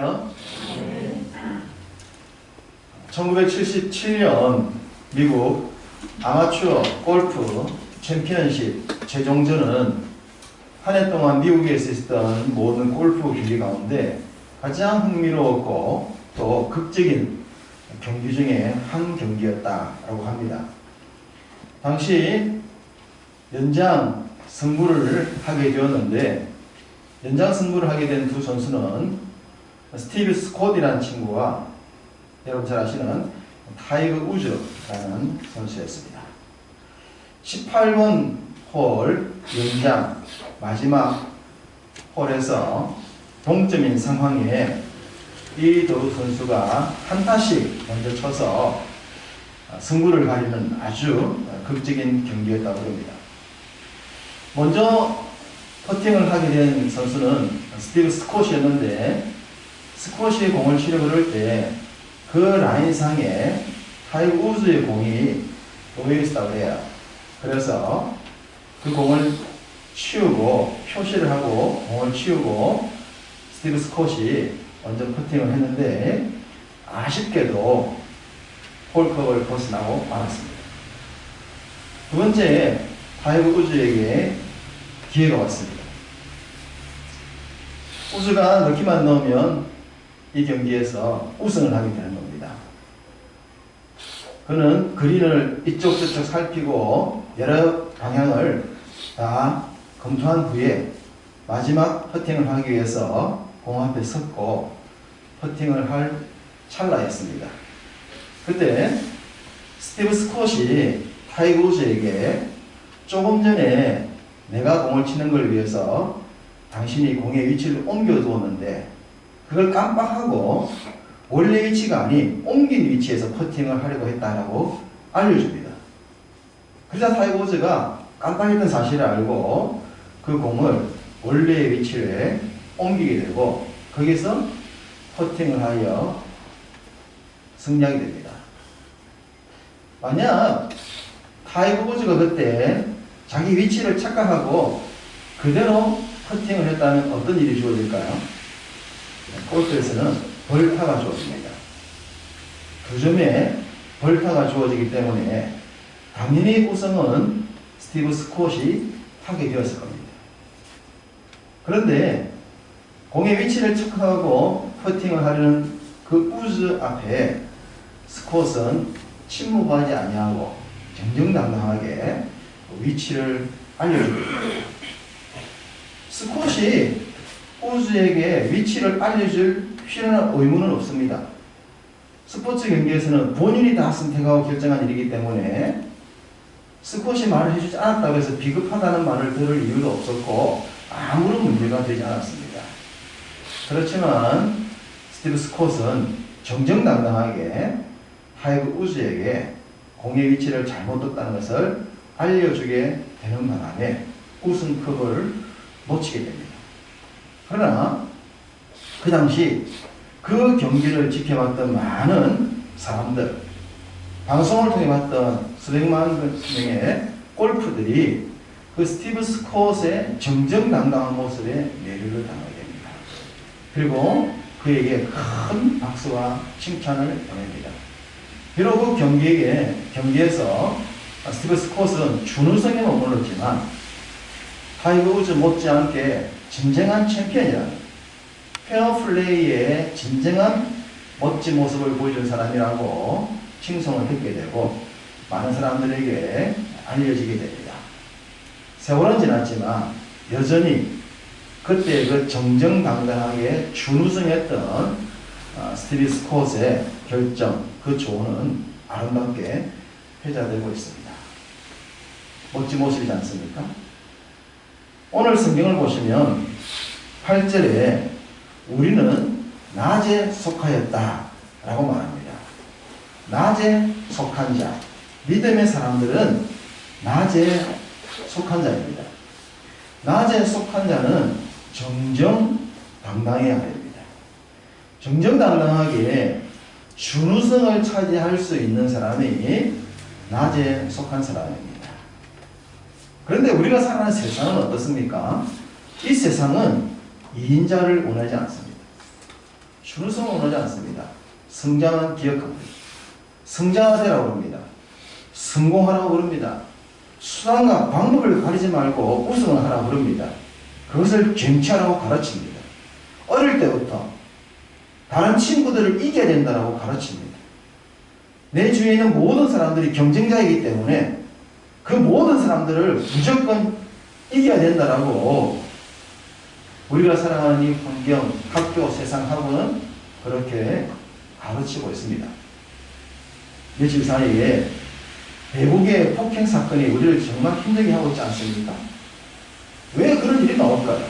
있나요? 1977년 미국 아마추어 골프 챔피언십 최종전은 한 해 동안 미국에서 있었던 모든 골프 경기 가운데 가장 흥미로웠고 또 극적인 경기 중에 한 경기였다라고 합니다. 당시 연장 승부를 하게 되었는데 연장 승부를 하게 된 두 선수는 스티브 스콧이라는 친구와 여러분 잘 아시는 타이거 우즈라는 선수였습니다. 18번 홀 연장 마지막 홀에서 동점인 상황에 이 두 선수가 한 타씩 먼저 쳐서 승부를 가리는 아주 극적인 경기였다고 합니다. 먼저 퍼팅을 하게 된 선수는 스티브 스콧이었는데 스콧이 공을 치려고 그럴 때 그 라인상에 타이거 우즈의 공이 놓여 있었다고 해요. 그래서 그 공을 치우고 표시를 하고 공을 치우고 스티브 스콧이 먼저 퍼팅을 했는데 아쉽게도 홀컵을 벗어나고 말았습니다. 두 번째 타이거 우즈에게 기회가 왔습니다. 우즈가 넣기만 넣으면 이 경기에서 우승을 하게 되는 겁니다. 그는 그린을 이쪽 저쪽 살피고 여러 방향을 다 검토한 후에 마지막 퍼팅을 하기 위해서 공 앞에 섰고 퍼팅을 할 찰나였습니다. 그때 스티브 스콧이 타이거 우즈에게 조금 전에 내가 공을 치는 걸 위해서 당신이 공의 위치를 옮겨두었는데 그걸 깜빡하고 원래 위치가 아닌 옮긴 위치에서 퍼팅을 하려고 했다라고 알려줍니다. 그러자 타이거 우즈가 깜빡했던 사실을 알고 그 공을 원래의 위치에 옮기게 되고 거기서 퍼팅을 하여 승리하게 됩니다. 만약 타이거 우즈가 그때 자기 위치를 착각하고 그대로 퍼팅을 했다면 어떤 일이 주어질까요? 골프에서는 벌타가 주어집니다. 두 점에 벌타가 주어지기 때문에 당연히 우승은 스티브 스콧이 하게 되었을 겁니다. 그런데 공의 위치를 착각하고 퍼팅을 하려는 그 우즈 앞에 스콧은 침묵하지 아니하고 정정당당하게 위치를 알려줍니다. 스콧이 우즈에게 위치를 알려줄 필요한 의무는 없습니다. 스포츠 경기에서는 본인이 다 선택하고 결정한 일이기 때문에 스콧이 말을 해주지 않았다고 해서 비겁하다는 말을 들을 이유도 없었고 아무런 문제가 되지 않았습니다. 그렇지만 스티브 스콧은 정정당당하게 타이거 우즈에게 공의 위치를 잘못 뒀다는 것을 알려주게 되는 바람에 우승컵을 놓치게 됩니다. 그러나 그 당시 그 경기를 지켜봤던 많은 사람들, 방송을 통해 봤던 수백만 명의 골프들이 그 스티브 스콧의 정정당당한 모습에 매료를 당하게 됩니다. 그리고 그에게 큰 박수와 칭찬을 보냅니다. 비록 그 경기에서 스티브 스콧은 준우승에 머물렀지만 타이거 우즈 못지않게 진정한 챔피언이라는 페어플레이의 진정한 멋진 모습을 보여준 사람이라고 칭송을 듣게 되고 많은 사람들에게 알려지게 됩니다. 세월은 지났지만 여전히 그때 그 정정당당하게 준우승했던 스티브 스콧의 결정, 그 조언은 아름답게 회자되고 있습니다. 멋진 모습이지 않습니까? 오늘 성경을 보시면 8절에 우리는 낮에 속하였다 라고 말합니다. 낮에 속한 자, 믿음의 사람들은 낮에 속한 자입니다. 낮에 속한 자는 정정당당해야 됩니다. 정정당당하게 준우승을 차지할 수 있는 사람이 낮에 속한 사람입니다. 그런데 우리가 살아가는 세상은 어떻습니까? 이 세상은 2인자를 원하지 않습니다. 순수성은 원하지 않습니다. 성장은 기억합니다. 성장하되라고 합니다. 성공하라고 그럽니다. 수단과 방법을 가리지 말고 우승을 하라고 그럽니다. 그것을 쟁취하라고 가르칩니다. 어릴 때부터 다른 친구들을 이겨야 된다고 가르칩니다. 내 주위에 있는 모든 사람들이 경쟁자이기 때문에 그 모든 사람들을 무조건 이겨야 된다라고 우리가 살아가는 이 환경, 학교, 세상하고는 그렇게 가르치고 있습니다. 며칠 사이에 대북의 폭행 사건이 우리를 정말 힘들게 하고 있지 않습니까? 왜 그런 일이 나올까요?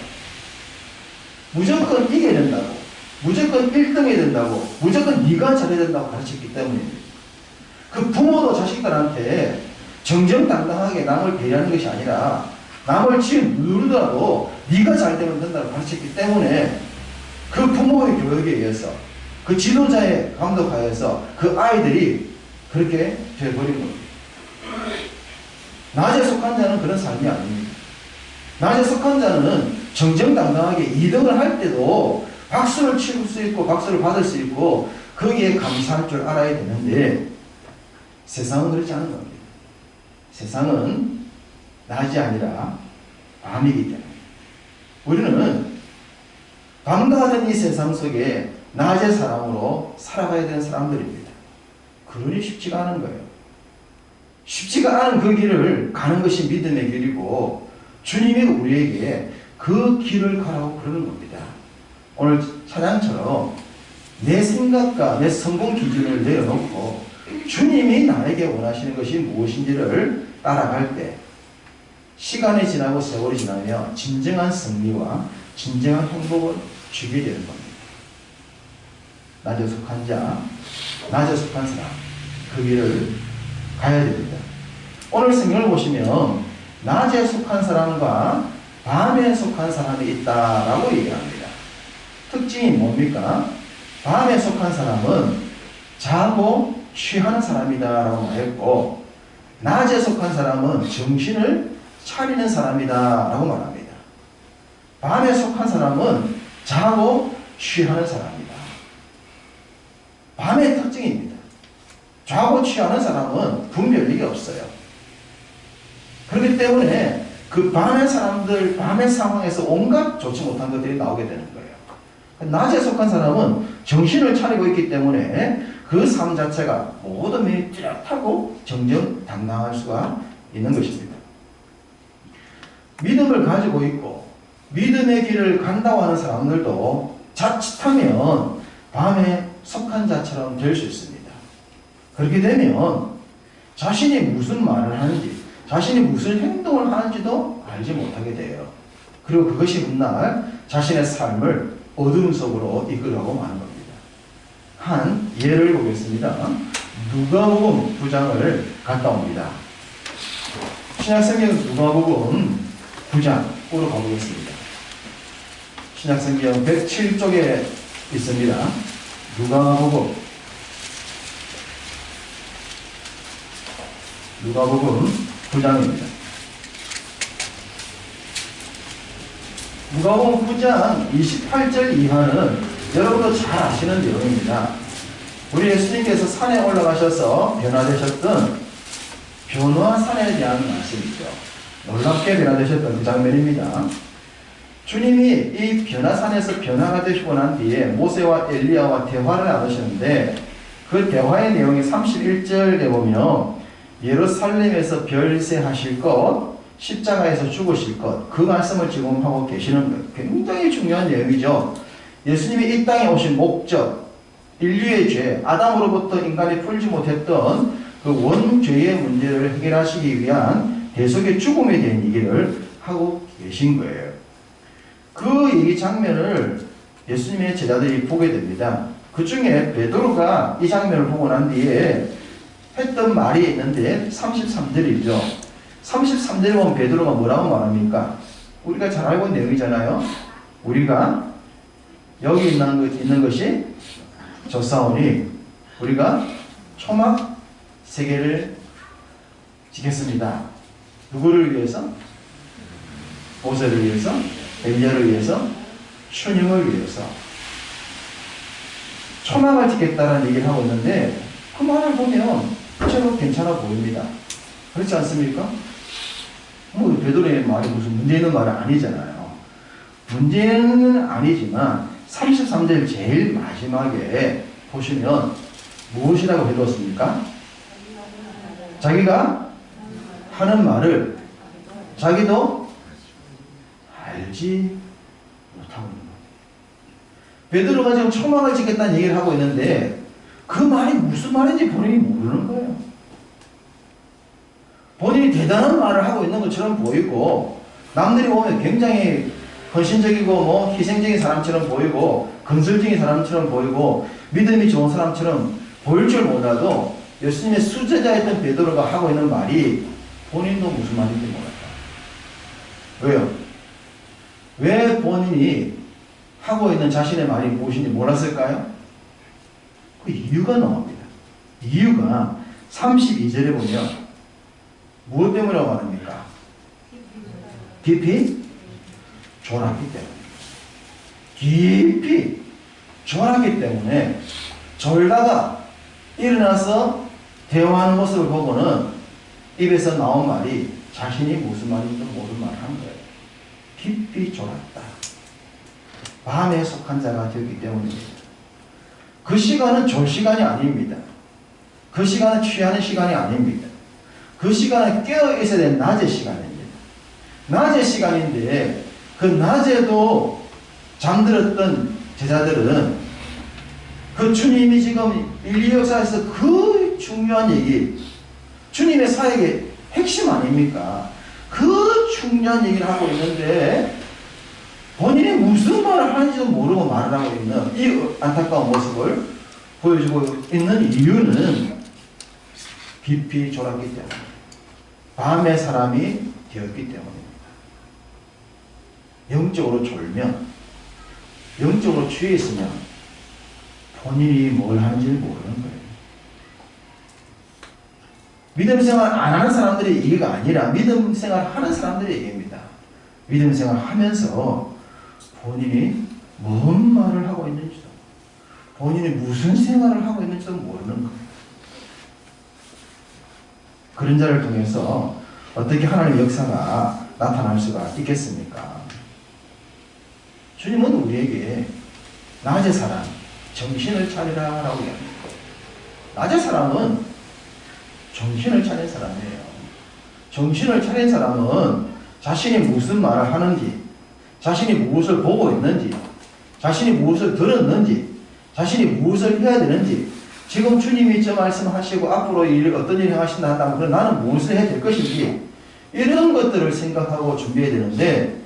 무조건 이겨야 된다고, 무조건 1등해야 된다고, 무조건 네가 잘해야 된다고 가르쳤기 때문입니다. 그 부모도 자식들한테 정정당당하게 남을 배려하는 것이 아니라 남을 지금 누르더라도 네가 잘 되면 된다고 가르쳤기 때문에 그 부모의 교육에 의해서 그 지도자의 감독하에서 그 아이들이 그렇게 되어버린 겁니다. 낮에 속한 자는 그런 삶이 아닙니다. 낮에 속한 자는 정정당당하게 2등을 할 때도 박수를 칠 수 있고 박수를 받을 수 있고 거기에 감사할 줄 알아야 되는데 세상은 그렇지 않은 겁니다. 세상은 낮이 아니라 밤이기 때문에 우리는 밤과 같은 이 세상 속에 낮의 사람으로 살아가야 되는 사람들입니다. 그러니 쉽지가 않은 거예요. 쉽지가 않은 그 길을 가는 것이 믿음의 길이고 주님이 우리에게 그 길을 가라고 그러는 겁니다. 오늘 찬양처럼 내 생각과 내 성공 기준을 내려놓고 주님이 나에게 원하시는 것이 무엇인지를 따라갈 때 시간이 지나고 세월이 지나면 진정한 승리와 진정한 행복을 주게 되는 겁니다. 낮에 속한 자, 낮에 속한 사람, 그 길을 가야 됩니다. 오늘 성경을 보시면 낮에 속한 사람과 밤에 속한 사람이 있다라고 얘기합니다. 특징이 뭡니까? 밤에 속한 사람은 자고 취하는 사람이다라고 말했고 낮에 속한 사람은 정신을 차리는 사람이다라고 말합니다. 밤에 속한 사람은 자고 취하는 사람이다. 밤의 특징입니다. 자고 취하는 사람은 분별력이 없어요. 그렇기 때문에 그 밤의 사람들, 밤의 상황에서 온갖 좋지 못한 것들이 나오게 되는 거예요. 낮에 속한 사람은 정신을 차리고 있기 때문에 그 삶 자체가 모든 면이 뚜렷하고 정정당당할 수가 있는 것입니다. 믿음을 가지고 있고 믿음의 길을 간다고 하는 사람들도 자칫하면 밤에 속한 자처럼 될 수 있습니다. 그렇게 되면 자신이 무슨 말을 하는지 자신이 무슨 행동을 하는지도 알지 못하게 돼요. 그리고 그것이 훗날 자신의 삶을 어둠 속으로 이끌어가고 마는 겁니다. 한 예를 보겠습니다. 누가복음 9장을 갔다 옵니다. 신약성경 누가복음 9장으로 가보겠습니다. 신약성경 107쪽에 있습니다. 누가복음 9장입니다. 누가복음 9장 28절 이하는 여러분도 잘 아시는 내용입니다. 우리 예수님께서 산에 올라가셔서 변화되셨던 변화산에 대한 말씀이죠. 놀랍게 변화되셨던 그 장면입니다. 주님이 이 변화산에서 변화가 되시고 난 뒤에 모세와 엘리야와 대화를 나누시는데 그 대화의 내용이 31절에 보면 예루살렘에서 별세하실 것, 십자가에서 죽으실 것, 그 말씀을 지금 하고 계시는 것. 굉장히 중요한 내용이죠. 예수님이 이 땅에 오신 목적, 인류의 죄, 아담으로부터 인간이 풀지 못했던 그 원죄의 문제를 해결하시기 위한 대속의 죽음에 대한 얘기를 하고 계신 거예요. 그 얘기 장면을 예수님의 제자들이 보게 됩니다. 그 중에 베드로가 이 장면을 보고 난 뒤에 했던 말이 있는데 33절이죠. 33절에 보면 베드로가 뭐라고 말합니까? 우리가 잘 알고 있는 내용이잖아요. 우리가 여기 있는 것이 좋사오니 우리가 초막 3개를 지켰습니다. 누구를 위해서? 모세를 위해서, 엘리야를 위해서, 춘향을 위해서. 초막을 지겠다는 얘기를 하고 있는데 그 말을 보면 전체로 괜찮아 보입니다. 그렇지 않습니까? 뭐 베드로의 말이 무슨 문제 있는 말은 아니잖아요. 문제는 아니지만 33절 제일 마지막에 보시면 무엇이라고 해두었습니까? 자기가 하는 말을 자기도 알지 못하고 있는 거예요. 베드로가 지금 초막을 짓겠다는 얘기를 하고 있는데 그 말이 무슨 말인지 본인이 모르는 거예요. 본인이 대단한 말을 하고 있는 것처럼 보이고 남들이 보면 굉장히 헌신적이고 뭐 희생적인 사람처럼 보이고 건설적인 사람처럼 보이고 믿음이 좋은 사람처럼 보일 줄 몰라도 예수님의 수제자였던 베드로가 하고 있는 말이 본인도 무슨 말인지 몰랐다. 왜요? 왜 본인이 하고 있는 자신의 말이 무엇인지 몰랐을까요? 그 이유가 나옵니다. 이유가 32절에 보면 무엇 때문이라고 말합니까? 깊이 졸았기 때문에. 깊이 졸았기 때문에 졸다가 일어나서 대화하는 모습을 보고는 입에서 나온 말이 자신이 무슨 말인지 모르는 말을 한 거예요. 깊이 졸았다. 밤에 속한 자가 되었기 때문입니다. 그 시간은 졸 시간이 아닙니다. 그 시간은 취하는 시간이 아닙니다. 그 시간은 깨어 있어야 되는 낮의 시간입니다. 낮의 시간인데 그 낮에도 잠들었던 제자들은 그 주님이 지금 인류 역사에서 그 중요한 얘기, 주님의 사역의 핵심 아닙니까? 그 중요한 얘기를 하고 있는데 본인이 무슨 말을 하는지도 모르고 말을 하고 있는 이 안타까운 모습을 보여주고 있는 이유는 깊이 졸았기 때문에, 밤의 사람이 되었기 때문입니다. 영적으로 졸면, 영적으로 취해 있으면 본인이 뭘 하는지를 모르는 거예요. 믿음 생활 안 하는 사람들의 얘기가 아니라 믿음 생활 하는 사람들의 얘기입니다. 믿음 생활 하면서 본인이 뭔 말을 하고 있는지도, 본인이 무슨 생활을 하고 있는지도 모르는 거예요. 그런 자를 통해서 어떻게 하나님의 역사가 나타날 수가 있겠습니까? 주님은 우리에게 낮의 사람, 정신을 차리라 라고 이야기합니다. 낮의 사람은 정신을 차린 사람이에요. 정신을 차린 사람은 자신이 무슨 말을 하는지, 자신이 무엇을 보고 있는지, 자신이 무엇을 들었는지, 자신이 무엇을 해야 되는지, 지금 주님이 저 말씀하시고 앞으로 어떤 일을 하신다 한다면 그럼 나는 무엇을 해야 될 것인지 이런 것들을 생각하고 준비해야 되는데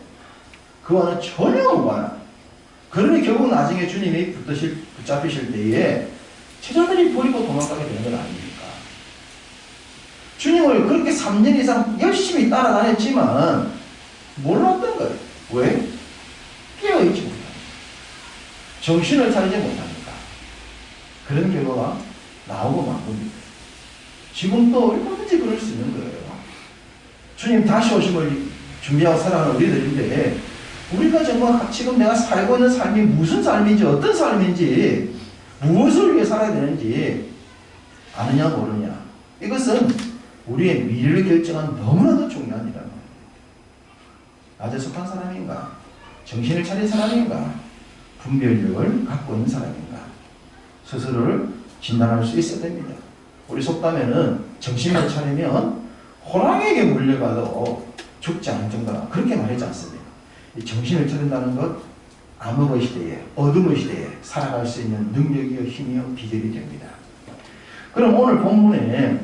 그와는 전혀 무관한, 그러니 결국 나중에 주님이 붙잡히실 때에 제자들이 버리고 도망가게 되는 건 아닙니까? 주님을 그렇게 3년 이상 열심히 따라다녔지만 몰랐던 거예요. 왜? 깨어있지 못하니까. 정신을 차리지 못하니까. 그런 결과가 나오고 만 겁니다. 지금도 얼마든지 그럴 수 있는 거예요. 주님 다시 오심을 준비하고 살아가는 우리들인데 우리가 정말 지금 내가 살고 있는 삶이 무슨 삶인지, 어떤 삶인지, 무엇을 위해 살아야 되는지 아느냐 모르냐, 이것은 우리의 미래를 결정한 너무나도 중요한 일이라는 거예요. 낮에 속한 사람인가, 정신을 차린 사람인가, 분별력을 갖고 있는 사람인가, 스스로를 진단할 수 있어야 됩니다. 우리 속담에는 정신을 차리면 호랑이에게 물려가도 죽지 않을 정도라 그렇게 말하지 않습니다. 이 정신을 차린다는 것, 암흑의 시대에, 어둠의 시대에 살아갈 수 있는 능력이요 힘이요 비결이 됩니다. 그럼 오늘 본문에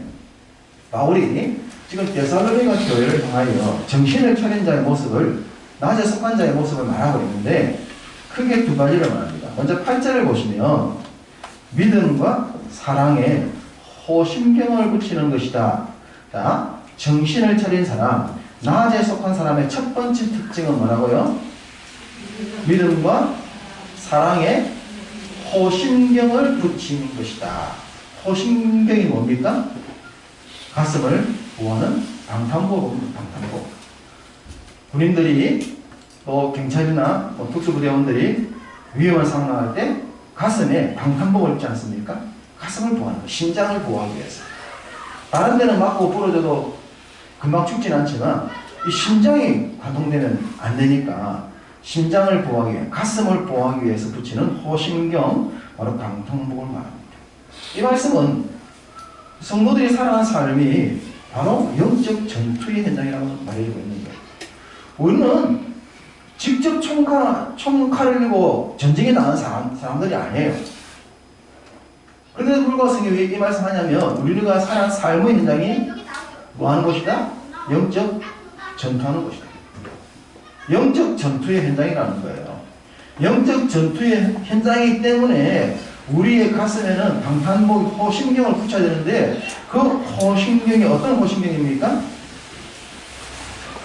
바울이 지금 데살로니가 교회를 통하여 정신을 차린 자의 모습을, 낮에 속한 자의 모습을 말하고 있는데 크게 두 가지를 말합니다. 먼저 8절을 보시면 믿음과 사랑에 호심경을 붙이는 것이다. 자, 정신을 차린 사람, 낮에 속한 사람의 첫 번째 특징은 뭐라고요? 믿음과 사랑에 호심경을 붙이는 것이다. 호심경이 뭡니까? 가슴을 보호하는 방탄복입니다. 방탄복. 군인들이 또 경찰이나 특수부대원들이 위험을 상황할 때 가슴에 방탄복을 입지 않습니까? 가슴을 보호하는 거, 심장을 보호하기 위해서. 다른 데는 맞고 부러져도 금방 죽진 않지만 이 심장이 관통되면 안 되니까 심장을 보호하기 위해, 가슴을 보호하기 위해서 붙이는 호심경, 바로 방탄복을 말합니다. 이 말씀은 성도들이 살아가는 삶이 바로 영적 전투의 현장이라고 말해주고 있는 거예요. 우리는 직접 총칼을 들고 전쟁에 나가는 사람들이 아니에요. 그런데도 불구하고 성경이 왜 이 말씀 하냐면 우리가 살아가는 삶의 현장이 뭐 하는 곳이다? 영적 전투하는 곳이다. 영적 전투의 현장이라는 거예요. 영적 전투의 현장이기 때문에 우리의 가슴에는 방탄복, 호심경을 붙여야 되는데 그 호심경이 어떤 호심경입니까?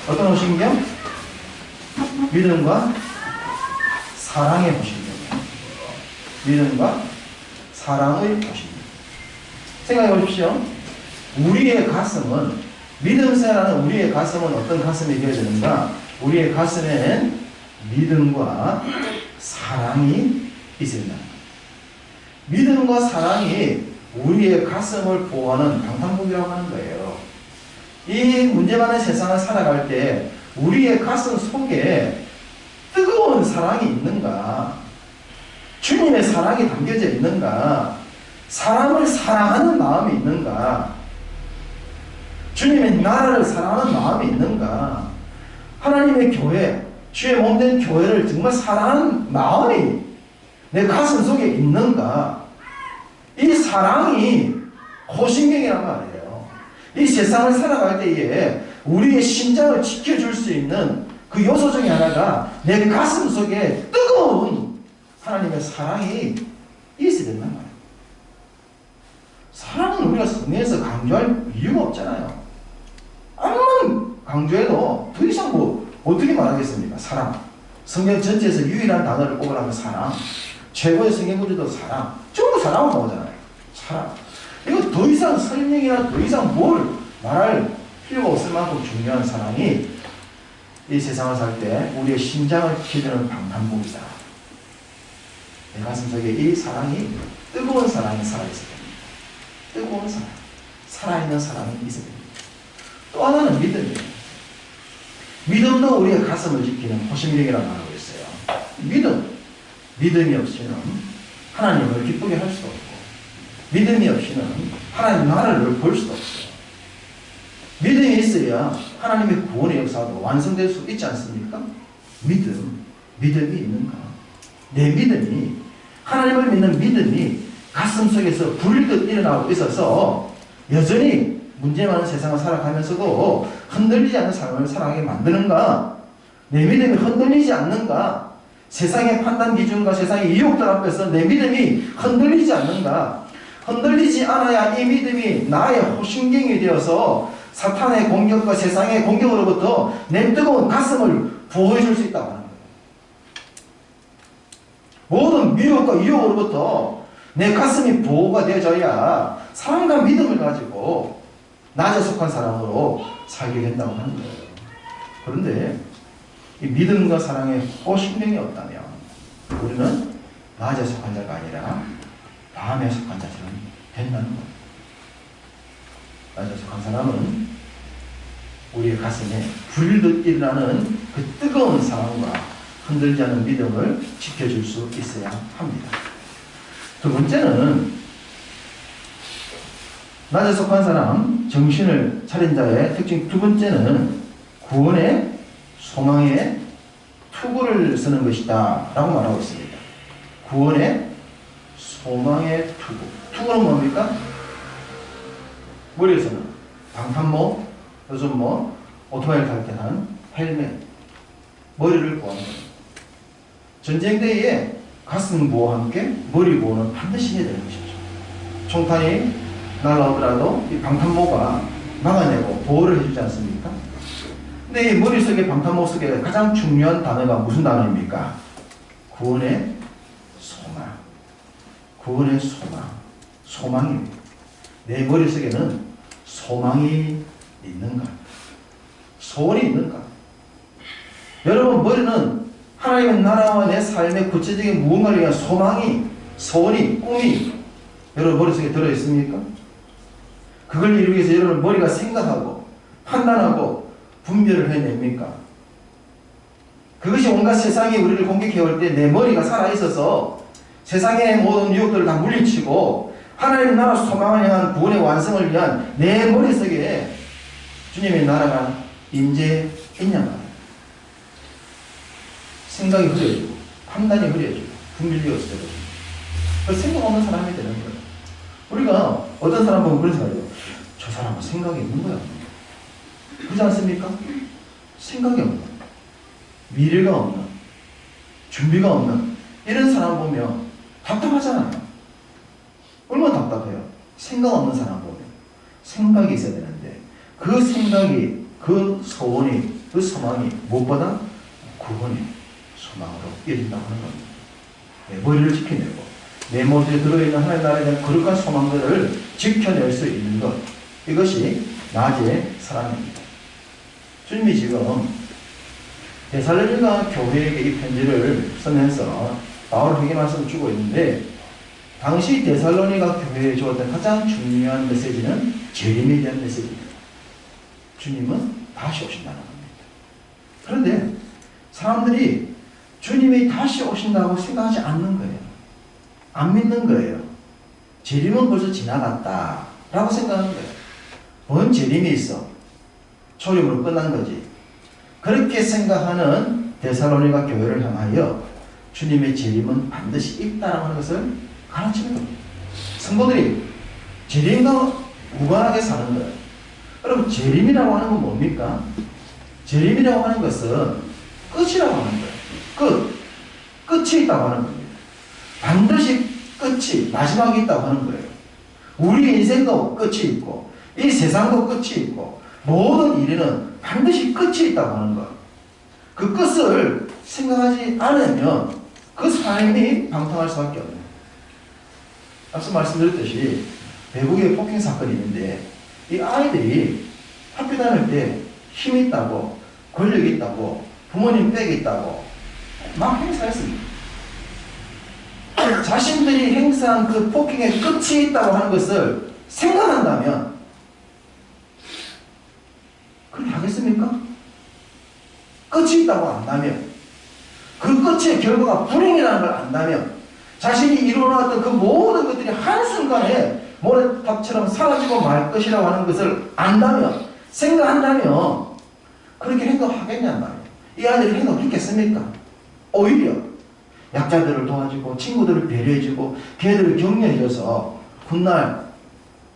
어떤 호심경? 믿음과 사랑의 호심경이에요. 믿음과 사랑의 호심경. 생각해 보십시오. 우리의 가슴은, 믿음 생활하는 우리의 가슴은 어떤 가슴이 되어야 되는가? 우리의 가슴엔 믿음과 사랑이 있어야 된다. 믿음과 사랑이 우리의 가슴을 보호하는 방탄복이라고 하는 거예요. 이 문제 많은 세상을 살아갈 때 우리의 가슴 속에 뜨거운 사랑이 있는가? 주님의 사랑이 담겨져 있는가? 사람을 사랑하는 마음이 있는가? 주님의 나라를 사랑하는 마음이 있는가? 하나님의 교회, 주의 몸된 교회를 정말 사랑하는 마음이 내 가슴 속에 있는가? 이 사랑이 호심경이란 말이에요. 이 세상을 살아갈 때에 우리의 심장을 지켜줄 수 있는 그 요소 중에 하나가 내 가슴 속에 뜨거운 하나님의 사랑이 있어야 된단 말이에요. 사랑은 우리가 성경에서 강조할 이유가 없잖아요. 아무만 강조해도 더 이상 뭐 어떻게 말하겠습니까? 사랑. 성경 전체에서 유일한 단어를 꼽으라면 사랑. 최고의 성경 구조도 사랑. 전부 사랑을 나오잖아요. 사랑. 이거 더 이상 설명이나 더 이상 뭘 말할 필요가 없을 만큼 중요한 사랑이 이 세상을 살 때 우리의 심장을 지켜주는 방탄복이다. 내 가슴 속에 이 사랑이, 뜨거운 사랑이 살아있어야 됩니다. 뜨거운 사랑. 살아있는 사랑이 있어야 됩니다. 또 하나는 믿음이에요. 믿음도 우리의 가슴을 지키는 호심경이라고 말하고 있어요. 믿음이 없이는 하나님을 기쁘게 할 수도 없고, 믿음이 없이는 하나님 나라를 볼 수도 없어요. 믿음이 있어야 하나님의 구원의 역사도 완성될 수 있지 않습니까? 믿음이 있는가? 내 믿음이, 하나님을 믿는 믿음이 가슴 속에서 불듯 일어나고 있어서 여전히 문제 많은 세상을 살아가면서도 흔들리지 않는 삶을 살아가게 만드는가? 내 믿음이 흔들리지 않는가? 세상의 판단 기준과 세상의 유혹들 앞에서 내 믿음이 흔들리지 않는가? 흔들리지 않아야 이 믿음이 나의 호심경이 되어서 사탄의 공격과 세상의 공격으로부터 내 뜨거운 가슴을 보호해 줄 수 있다고 하는 거예요. 모든 미혹과 유혹으로부터 내 가슴이 보호가 되어져야 사랑과 믿음을 가지고 낮에 속한 사람으로 살게 된다고 하는 거예요. 그런데 이 믿음과 사랑의 호심경이 없다면 우리는 낮에 속한 자가 아니라 밤에 속한 자처럼 된다는 거예요. 낮에 속한 사람은 우리의 가슴에 불듯 일어나는 그 뜨거운 사랑과 흔들지 않는 믿음을 지켜줄 수 있어야 합니다. 두 번째는 낮에 속한 사람, 정신을 차린 자의 특징 두 번째는 구원의 소망의 투구를 쓰는 것이다 라고 말하고 있습니다. 구원의 소망의 투구. 투구는 뭡니까? 머리에서는 방탄복, 요즘 오토바이를 탈 때 하는 헬멧, 머리를 보호하는 겁니다. 전쟁대에 가슴 보호와 함께 머리 보호는 반드시 해야 되는 것이죠. 총탄이 날아오더라도 이 방탄복가 막아내고 보호를 해주지 않습니까? 근데 이 머릿속에 방탄복 속에 가장 중요한 단어가 무슨 단어입니까? 구원의 소망. 구원의 소망. 소망입니다. 내 머릿속에는 소망이 있는가? 소원이 있는가? 여러분, 머리는 하나님의 나라와 내 삶의 구체적인 무언가를 위한 소망이 소원이, 꿈이 여러분 머릿속에 들어있습니까? 그걸 이루기 위해서 여러분 머리가 생각하고 판단하고 분별을 해냅니까? 그것이 온갖 세상이 우리를 공격해올 때 내 머리가 살아있어서 세상의 모든 유혹들을 다 물리치고 하나님 나라 소망을 향한 구원의 완성을 위한 내 머릿속에 주님의 나라가 임재했냐 말이에요. 생각이 흐려지고 판단이 흐려지고 분별이 없어지고 그 생각 없는 사람이 되는 거예요. 우리가 어떤 사람 보면 그런 생각이에요. 저 사람은 생각이 있는 거야. 그렇지 않습니까? 생각이 없는, 미래가 없는, 준비가 없는 이런 사람 보면 답답하잖아요. 얼마나 답답해요. 생각 없는 사람 보면. 생각이 있어야 되는데 그 생각이, 그 소원이, 그 소망이 무엇보다 구원의 소망으로 이어진다고 하는 겁니다. 내 머리를 지켜내고 내 머리에 들어있는 하나님 나라에 대한 거룩한 소망들을 지켜낼 수 있는 것, 이것이 낮의 사랑입니다. 주님이 지금 데살로니가 교회에게 이 편지를 쓰면서 바울에게 말씀을 주고 있는데, 당시 데살로니가 교회에 주었던 가장 중요한 메시지는 재림에 대한 메시지입니다. 주님은 다시 오신다는 겁니다. 그런데 사람들이 주님이 다시 오신다고 생각하지 않는 거예요. 안 믿는 거예요. 재림은 벌써 지나갔다 라고 생각하는 거예요. 뭔 재림이 있어? 초림으로 끝난 거지. 그렇게 생각하는 데살로니가 교회를 향하여 주님의 재림은 반드시 있다라고 하는 것을 가르치는 겁니다. 성도들이 재림과 무관하게 사는 거예요. 여러분, 재림이라고 하는 건 뭡니까? 재림이라고 하는 것은 끝이라고 하는 거예요. 끝이 있다고 하는 겁니다. 반드시 끝이, 마지막이 있다고 하는 거예요. 우리 인생도 끝이 있고 이 세상도 끝이 있고 모든 일에는 반드시 끝이 있다고 하는 것. 그 끝을 생각하지 않으면 그 삶이 방탕할 수밖에 없네요. 앞서 말씀드렸듯이 외국에 폭행 사건이 있는데 이 아이들이 학교 다닐 때 힘이 있다고, 권력이 있다고, 부모님 빽이 있다고 막 행사했습니다. 자신들이 행사한 그 폭행의 끝이 있다고 하는 것을 생각한다면 그렇게 하겠습니까? 끝이 있다고 안다면, 그 끝의 결과가 불행이라는 걸 안다면, 자신이 이루어놨던 그 모든 것들이 한순간에 모래탑처럼 사라지고 말 것이라고 하는 것을 안다면, 생각한다면 그렇게 행동하겠냔 말이에요. 이 아이들이 행동했겠습니까? 오히려 약자들을 도와주고 친구들을 배려해주고 걔들을 격려해줘서 훗날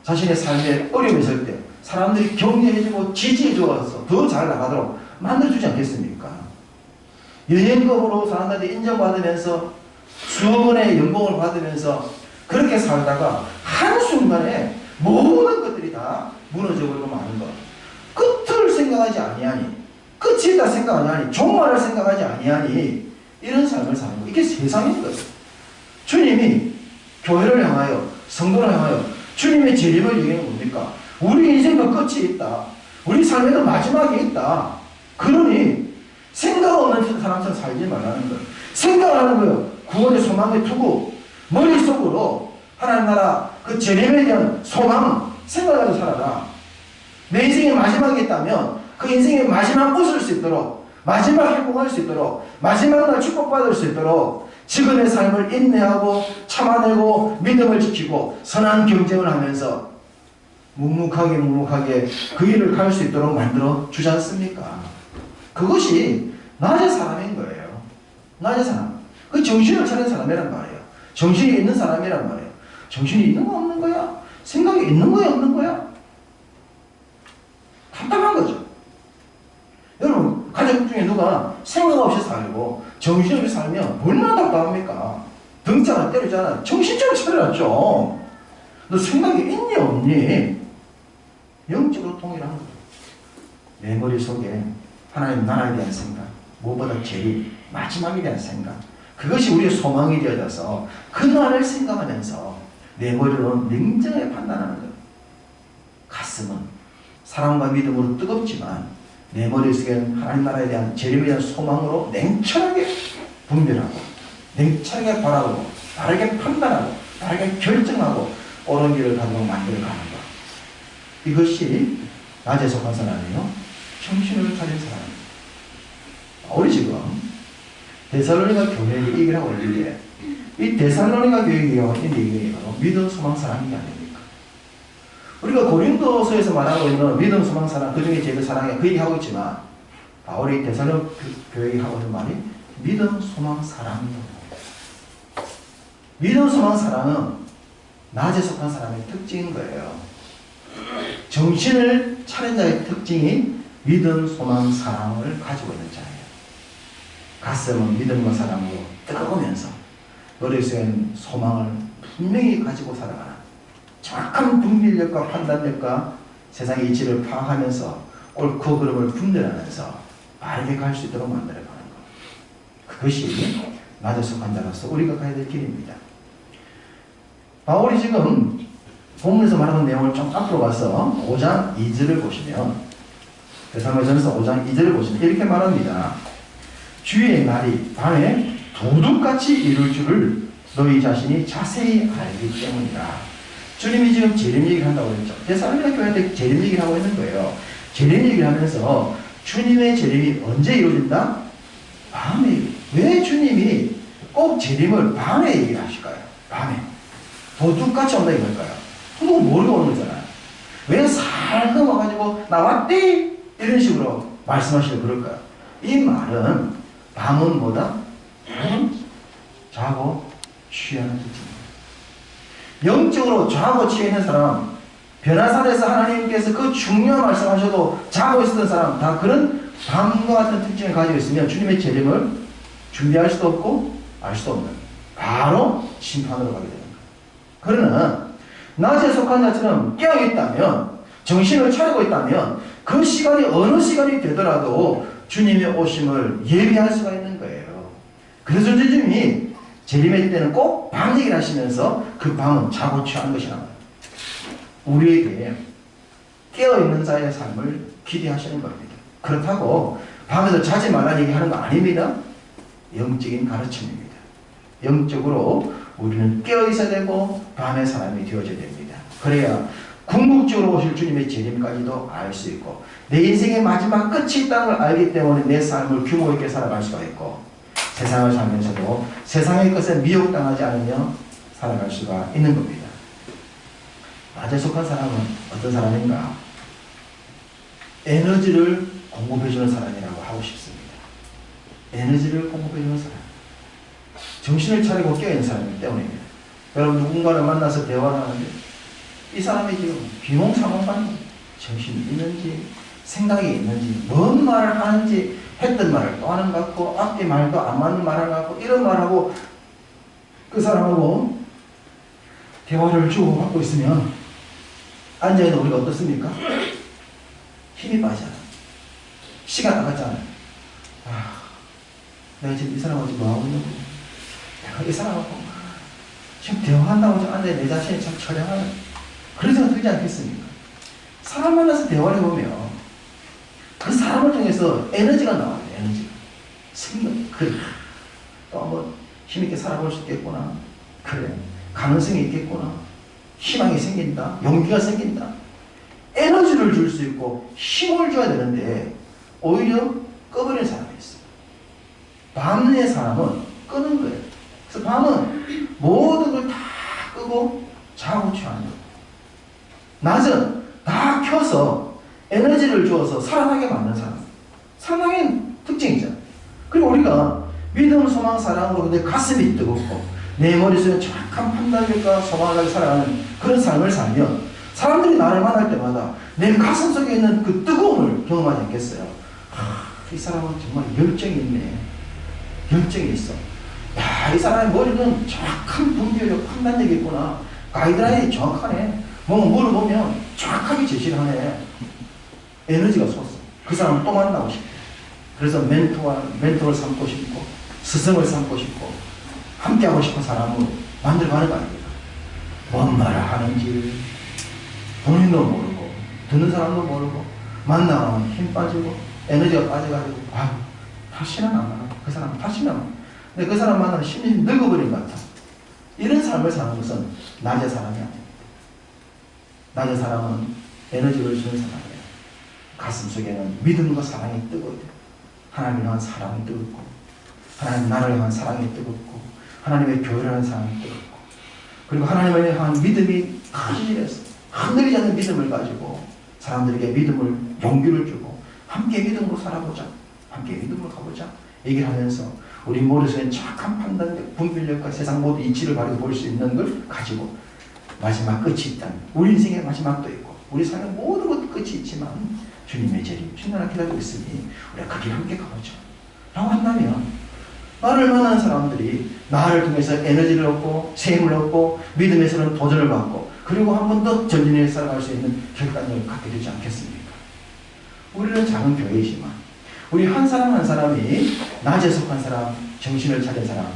자신의 삶에 어려움이 있을 때 사람들이 격려해주고 지지해줘서 더 잘 나가도록 만들어주지 않겠습니까? 여행금으로 사람들한테 인정받으면서 수억 원의 연봉을 받으면서 그렇게 살다가 한순간에 모든 것들이 다 무너져버리고 마는 것. 끝을 생각하지 아니하니, 끝이 있다 생각하지 아니하니, 종말을 생각하지 아니하니 이런 삶을 사는 거. 이게 세상인 거예요. 주님이 교회를 향하여, 성도를 향하여 주님의 재림을 얘기하는 겁니까? 우리 인생도 끝이 있다. 우리 삶에도 마지막이 있다. 그러니 생각 없는 사람처럼 살지 말라는 거예요. 생각하는 거예요. 구원의 소망에 두고 머릿속으로 하나님 나라 그 재림에 대한 소망 생각하고 살아라. 내 인생의 마지막이 있다면 그 인생의 마지막 웃을 수 있도록, 마지막 행복할 수 있도록, 마지막 날 축복받을 수 있도록 지금의 삶을 인내하고 참아내고 믿음을 지키고 선한 경쟁을 하면서 묵묵하게 그 일을 갈 수 있도록 만들어 주지 않습니까? 그것이 낮의 사람인 거예요. 낮의 사람. 그 정신을 차린 사람이란 말이에요. 정신이 있는 사람이란 말이에요. 정신이 있는 거 없는 거야? 생각이 있는 거야 없는 거야? 답답한 거죠. 여러분, 가족 중에 누가 생각 없이 살고 정신없이 살면 얼마나 답답합니까? 등짝을 때리잖아. 정신적으로 차려놨죠. 너 생각이 있니 없니? 영적으로 통일한 거죠. 내 머릿속에 하나님 나라에 대한 생각, 무엇보다 제일 마지막에 대한 생각, 그것이 우리의 소망이 되어져서 그날을 생각하면서 내 머리로 냉정하게 판단하는 거예요. 가슴은 사랑과 믿음으로 뜨겁지만 내 머릿속에는 하나님 나라에 대한 재림에 대한 소망으로 냉철하게 분별하고 냉철하게 바라보고 바르게 판단하고 바르게 결정하고 옳은 길을 가지고 만들어가는 것. 이것이 낮에 속한 사람이요 정신을 차린 사람입니다. 우리 지금 데살로니가 교회에 얘기를 하고 있는데 이 데살로니가 교회에 얘기하고 있는 얘기가 바로 믿음, 소망, 사랑이 아닙니까? 우리가 고린도서에서 말하고 있는 믿음, 소망, 사랑, 그 중에 제일 사랑에 그 얘기하고 있지만 바울이 데살로니가 교회에 하고 있는 말이 믿음, 소망, 사랑이요. 믿음, 소망, 사랑은 낮에 속한 사람의 특징인 거예요. 정신을 차린 자의 특징이 믿음, 소망, 사랑을 가지고 있는 자예요. 가슴은 믿음과 사랑으로 뜨거우면서 머릿속에는 소망을 분명히 가지고 살아가는 정확한 분별력과 판단력과 세상의 이치를 파악하면서 옳고 그름을 분별하면서 바르게 갈 수 있도록 만들어가는 것. 그것이 낮에 속한 자로서 우리가 가야 될 길입니다. 바울이 지금 본문에서 말하는 내용을 좀 앞으로 가서 5장 2절을 보시면 데살로니가전서 5장 2절을 보시면 이렇게 말합니다. 주의 날이 밤에 도둑같이 이룰 줄을 너희 자신이 자세히 알기 때문이다. 주님이 지금 재림 얘기를 한다고 했죠. 데살로니가 교회한테 재림 얘기를 하고 있는 거예요. 재림 얘기를 하면서 주님의 재림이 언제 이루어진다? 밤에. 왜 주님이 꼭 재림을 밤에 얘기를 하실까요? 밤에. 도둑같이 온다 이걸까요? 도둑은 모르고 오는 거잖아요. 왜 살금 와가지고 나왔대? 이런 식으로 말씀하시려 그럴까요? 이 말은 밤은 뭐다? 밤은 자고 취하는 특징입니다. 영적으로 자고 취해 있는 사람, 변화산에서 하나님께서 그 중요한 말씀하셔도 자고 있었던 사람, 다 그런 밤과 같은 특징을 가지고 있으면 주님의 재림을 준비할 수도 없고 알 수도 없는 바로 심판으로 가게 됩니다. 그러나 낮에 속한 자처럼 깨어있다면, 정신을 차리고 있다면 그 시간이 어느 시간이 되더라도 주님의 오심을 예비할 수가 있는 거예요. 그래서 주님이 재림의 때는 꼭 밤 얘기를 하시면서 그 밤은 자고 취하는 것이란 말이에요. 우리에게 깨어있는 자의 삶을 기대하시는 겁니다. 그렇다고 밤에도 자지 말라는 얘기하는 거 아닙니다. 영적인 가르침입니다. 영적으로 우리는 깨어있어야 되고 밤의 사람이 되어져야 됩니다. 그래야 궁극적으로 오실 주님의 재림까지도 알 수 있고 내 인생의 마지막 끝이 있다는 걸 알기 때문에 내 삶을 규모 있게 살아갈 수가 있고 세상을 살면서도 세상의 것에 미혹당하지 않으며 살아갈 수가 있는 겁니다. 낮에 속한 사람은 어떤 사람인가? 에너지를 공급해주는 사람이라고 하고 싶습니다. 에너지를 공급해주는 사람. 정신을 차리고 깨어있는 사람이기 때문입니다. 여러분 누군가를 만나서 대화를 하는데 이 사람이 지금 비몽사몽간 정신이 있는지 생각이 있는지 뭔 말을 하는지 했던 말을 또 하는 것 같고 앞뒤 말도 안 맞는 말을 갖고 이런 말하고 그 사람하고 대화를 주고받고 있으면 앉아있는 우리가 어떻습니까? 힘이 빠지잖아. 시간 나갔잖아. 내가 지금 이 사람하고 지금 뭐하고 있는 거야? 이 사람하고 지금 대화한다고 앉아있는 내 자신이 참 처량하네. 그런 생각 들지 않겠습니까? 사람 만나서 대화를 해보면 그 사람을 통해서 에너지가 나와요. 에너지가. 생각. 그래. 또 한번 힘있게 살아볼 수 있겠구나. 그래. 가능성이 있겠구나. 희망이 생긴다. 용기가 생긴다. 에너지를 줄 수 있고 힘을 줘야 되는데 오히려 꺼버리는 사람이 있어요. 밤의 사람은 끄는 거예요. 그래서 밤은 모든 걸 다 끄고 자고 취하는 거예요. 낮은 다 켜서 에너지를 주어서 살아나게 만드는 사람. 상당히 특징이잖아요. 그리고 우리가 믿음, 소망, 사랑으로 내 가슴이 뜨겁고 내 머릿속에 정확한 판단력과 소망을 가지고 살아가는 그런 삶을 살면 사람들이 나를 만날 때마다 내 가슴 속에 있는 그 뜨거움을 경험하지 않겠어요? 이 사람은 정말 열정이 있네. 열정이 있어. 야, 이 사람의 머리는 정확한 분별력, 판단력이 있구나. 가이드라인이 정확하네. 뭔가 물어보면 정확하게 제시를 하네. 에너지가 솟어. 그 사람을 또 만나고 싶어. 그래서 멘토를 삼고 싶고 스승을 삼고 싶고 함께하고 싶은 사람으로 만들어가는 거 아닙니까? 뭔 말을 하는지 본인도 모르고 듣는 사람도 모르고 만나면 힘 빠지고 에너지가 빠져가지고 다시는 안 만나. 그 사람 다시는 안 만나. 근데 그 사람 만나면 심리 늙어버린 것 같아. 이런 삶을 사는 것은 낮의 사람이 아닙니다. 낮의 사람은 에너지를 주는 사람이에요. 가슴 속에는 믿음과 사랑이 뜨거워요. 하나님을 향한 사랑이 뜨겁고, 하나님 나라를 향한 사랑이 뜨겁고, 하나님의 교회를 향한 사랑이 뜨겁고, 그리고 하나님을 향한 믿음이 터지면서 흔들리지 않는 믿음을 가지고 사람들에게 믿음을, 용기를 주고 함께 믿음으로 살아보자, 함께 믿음으로 가보자 얘기를 하면서 우리 머릿속에 정확한 판단력, 분별력과 세상 모든 이치를 바르게 볼 수 있는 걸 가지고 마지막 끝이 있다면, 우리 인생의 마지막도 있고 우리 삶의 모든 것 끝이 있지만 주님의 재림, 주님 나라 기다리고 있으니 우리가 그 길 함께 가보자 라고 한다면, 나를 만난 사람들이 나를 통해서 에너지를 얻고 세임을 얻고 믿음에서는 도전을 받고 그리고 한 번 더 전진해 살아갈 수 있는 결단력을 갖게 되지 않겠습니까? 우리는 작은 교회이지만 우리 한 사람 한 사람이 낮에 속한 사람, 정신을 차린 사람,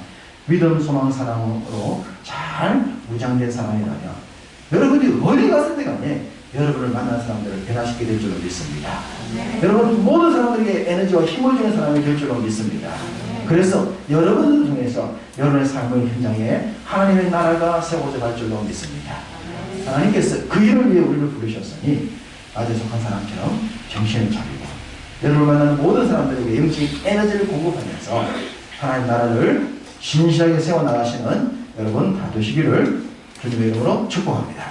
믿음, 소망, 사랑으로 잘 무장된 사람이라면 여러분이 어디 갔을 때 간에 여러분을 만난 사람들을 변화시키게 될 줄로 믿습니다. 네. 여러분 모든 사람들에게 에너지와 힘을 주는 사람이 될 줄로 믿습니다. 네. 그래서 여러분을 통해서 여러분의 삶의 현장에 하나님의 나라가 세워져 갈 줄로 믿습니다. 네. 하나님께서 그 일을 위해 우리를 부르셨으니 낮에 속한 사람처럼 정신을 차리고 여러분을 만나는 모든 사람들에게 영적인 에너지를 공급하면서 하나님 나라를 신실하게 세워나가시는 여러분 다 되시기를 주님의 이름으로 축복합니다.